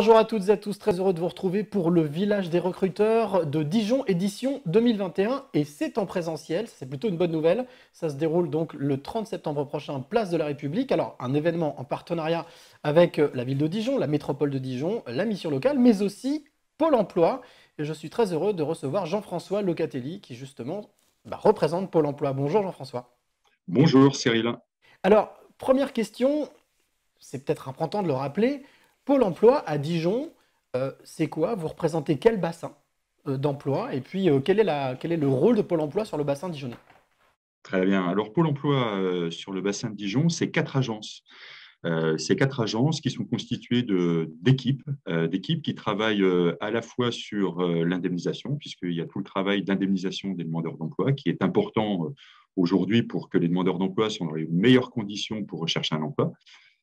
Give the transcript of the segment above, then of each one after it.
Bonjour à toutes et à tous, très heureux de vous retrouver pour le Village des recruteurs de Dijon, édition 2021. Et c'est en présentiel, c'est plutôt une bonne nouvelle. Ça se déroule donc le 30 septembre prochain, place de la République. Alors, un événement en partenariat avec la ville de Dijon, la métropole de Dijon, la mission locale, mais aussi Pôle emploi. Et je suis très heureux de recevoir Jean-François Locatelli, qui justement représente Pôle emploi. Bonjour Jean-François. Bonjour Cyril. Alors, première question, c'est peut-être important de le rappeler. Pôle emploi à Dijon, c'est quoi? Vous représentez quel bassin d'emploi? Et puis, quel est le rôle de Pôle emploi sur le bassin dijonnais? Très bien. Alors Pôle emploi sur le bassin de Dijon, c'est quatre agences. Ces quatre agences qui sont constituées d'équipes qui travaillent à la fois sur l'indemnisation, puisqu'il y a tout le travail d'indemnisation des demandeurs d'emploi qui est important aujourd'hui pour que les demandeurs d'emploi soient dans les meilleures conditions pour rechercher un emploi.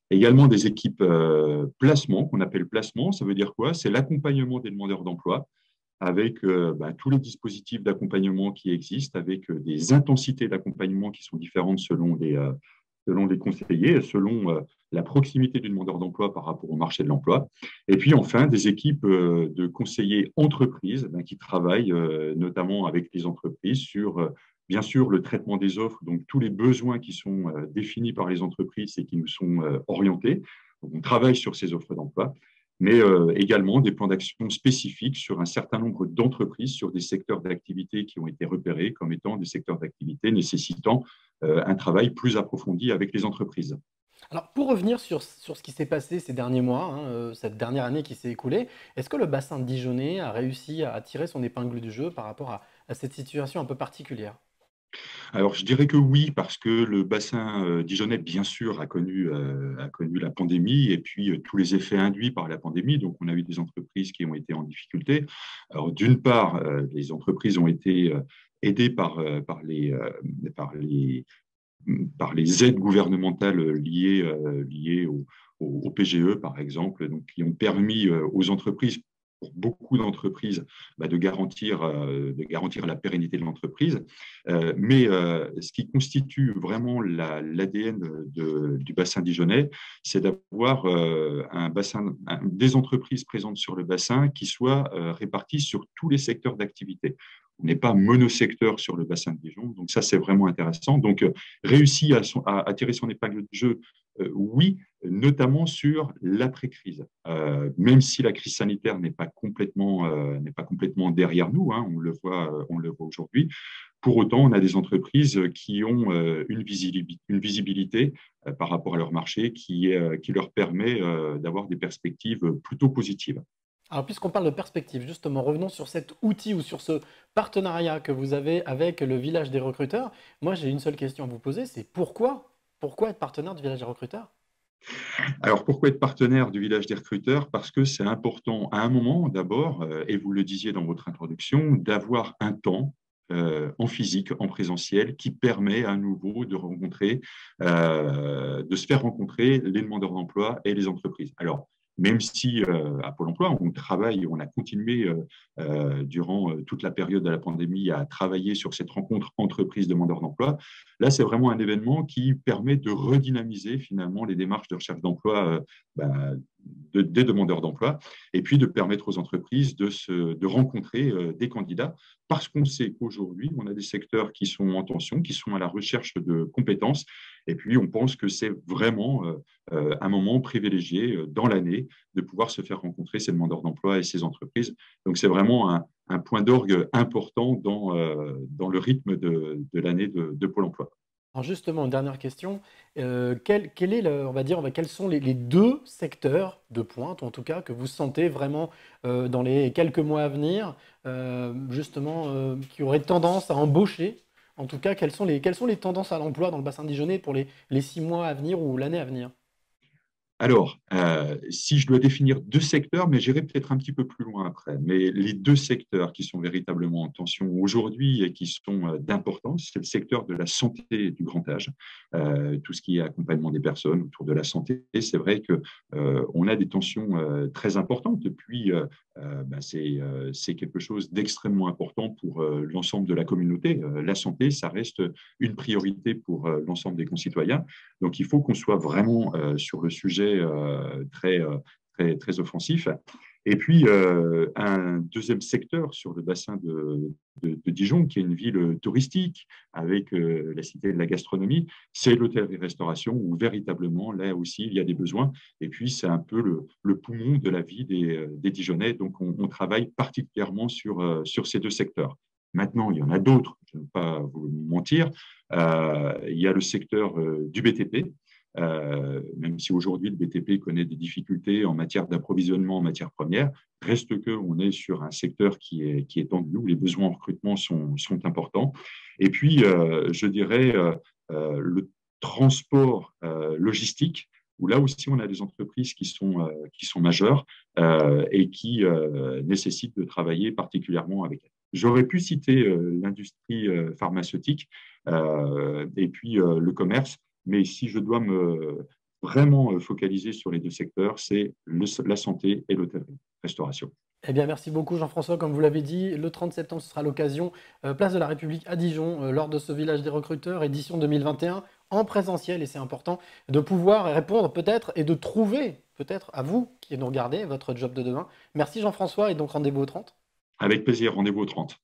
Également des équipes placement, qu'on appelle placement. Ça veut dire quoi? C'est l'accompagnement des demandeurs d'emploi avec tous les dispositifs d'accompagnement qui existent, avec des intensités d'accompagnement qui sont différentes selon les conseillers, selon la proximité du demandeur d'emploi par rapport au marché de l'emploi. Et puis enfin, des équipes de conseillers entreprises qui travaillent notamment avec les entreprises sur, bien sûr, le traitement des offres, donc tous les besoins qui sont définis par les entreprises et qui nous sont orientés. Donc, on travaille sur ces offres d'emploi, mais également des plans d'action spécifiques sur un certain nombre d'entreprises, sur des secteurs d'activité qui ont été repérés comme étant des secteurs d'activité nécessitant un travail plus approfondi avec les entreprises. Alors, pour revenir sur ce qui s'est passé ces derniers mois, cette dernière année qui s'est écoulée, est-ce que le bassin dijonnais a réussi à tirer son épingle du jeu par rapport à cette situation un peu particulière? Alors, je dirais que oui, parce que le bassin dijonnais, bien sûr, a connu la pandémie et puis tous les effets induits par la pandémie. Donc, on a eu des entreprises qui ont été en difficulté. Alors, d'une part, les entreprises ont été aidées par les aides gouvernementales liées au PGE, par exemple, donc, qui ont permis aux entreprises, pour beaucoup d'entreprises, de garantir la pérennité de l'entreprise. Mais ce qui constitue vraiment l'ADN du bassin dijonnais, c'est d'avoir des entreprises présentes sur le bassin qui soient réparties sur tous les secteurs d'activité. On n'est pas monosecteur sur le bassin de Dijon, donc ça, c'est vraiment intéressant. Donc, réussi à tirer son épingle du jeu, oui, notamment sur l'après-crise. Même si la crise sanitaire n'est pas complètement derrière nous, hein, on le voit aujourd'hui. Pour autant, on a des entreprises qui ont une visibilité par rapport à leur marché qui leur permet d'avoir des perspectives plutôt positives. Alors, puisqu'on parle de perspective, justement, revenons sur cet outil ou sur ce partenariat que vous avez avec le Village des recruteurs. Moi, j'ai une seule question à vous poser, c'est pourquoi? Pourquoi être partenaire du Village des recruteurs? Alors, pourquoi être partenaire du village des recruteurs? Parce que c'est important à un moment d'abord, et vous le disiez dans votre introduction, d'avoir un temps en physique, en présentiel, qui permet à nouveau de se faire rencontrer les demandeurs d'emploi et les entreprises. Alors, même si à Pôle emploi, on a continué durant toute la période de la pandémie à travailler sur cette rencontre entreprise-demandeurs d'emploi, là, c'est vraiment un événement qui permet de redynamiser finalement les démarches de recherche d'emploi des demandeurs d'emploi et puis de permettre aux entreprises de rencontrer des candidats parce qu'on sait qu'aujourd'hui, on a des secteurs qui sont en tension, qui sont à la recherche de compétences et puis on pense que c'est vraiment un moment privilégié dans l'année de pouvoir se faire rencontrer ces demandeurs d'emploi et ces entreprises. Donc, c'est vraiment un point d'orgue important dans le rythme de l'année de Pôle emploi. Alors justement, une dernière question. Quel est on va dire, quels sont les deux secteurs de pointe, en tout cas, que vous sentez vraiment dans les quelques mois à venir, justement, qui auraient tendance à embaucher? En tout cas, quelles sont les tendances à l'emploi dans le bassin dijonnais pour les 6 mois à venir ou l'année à venir? Alors, si je dois définir deux secteurs, mais j'irai peut-être un petit peu plus loin après, mais les deux secteurs qui sont véritablement en tension aujourd'hui et qui sont d'importance, c'est le secteur de la santé et du grand âge, tout ce qui est accompagnement des personnes autour de la santé. C'est vrai que on a des tensions très importantes. Depuis, c'est quelque chose d'extrêmement important pour l'ensemble de la communauté. La santé, ça reste une priorité pour l'ensemble des concitoyens. Donc, il faut qu'on soit vraiment sur le sujet très offensif. Et puis, un deuxième secteur sur le bassin de Dijon, qui est une ville touristique avec la cité de la gastronomie, c'est l'hôtellerie-restauration où véritablement, là aussi, il y a des besoins. Et puis, c'est un peu le poumon de la vie des Dijonnais. Donc, on travaille particulièrement sur ces deux secteurs. Maintenant, il y en a d'autres, je ne vais pas vous mentir. Il y a le secteur du BTP, même si aujourd'hui le BTP connaît des difficultés en matière d'approvisionnement en matières premières, reste qu'on est sur un secteur qui est tendu, où les besoins en recrutement sont importants. Et puis, je dirais, le transport logistique, où là aussi on a des entreprises qui sont majeures et qui nécessitent de travailler particulièrement avec elles. J'aurais pu citer l'industrie pharmaceutique et puis le commerce, mais si je dois me vraiment focaliser sur les deux secteurs, c'est la santé et l'hôtellerie-restauration. Eh bien, merci beaucoup Jean-François. Comme vous l'avez dit, le 30 septembre, ce sera l'occasion, place de la République à Dijon, lors de ce village des recruteurs, édition 2021, en présentiel, et c'est important de pouvoir répondre peut-être et de trouver peut-être à vous qui nous regardez votre job de demain. Merci Jean-François, et donc rendez-vous au 30. Avec plaisir, rendez-vous au 30.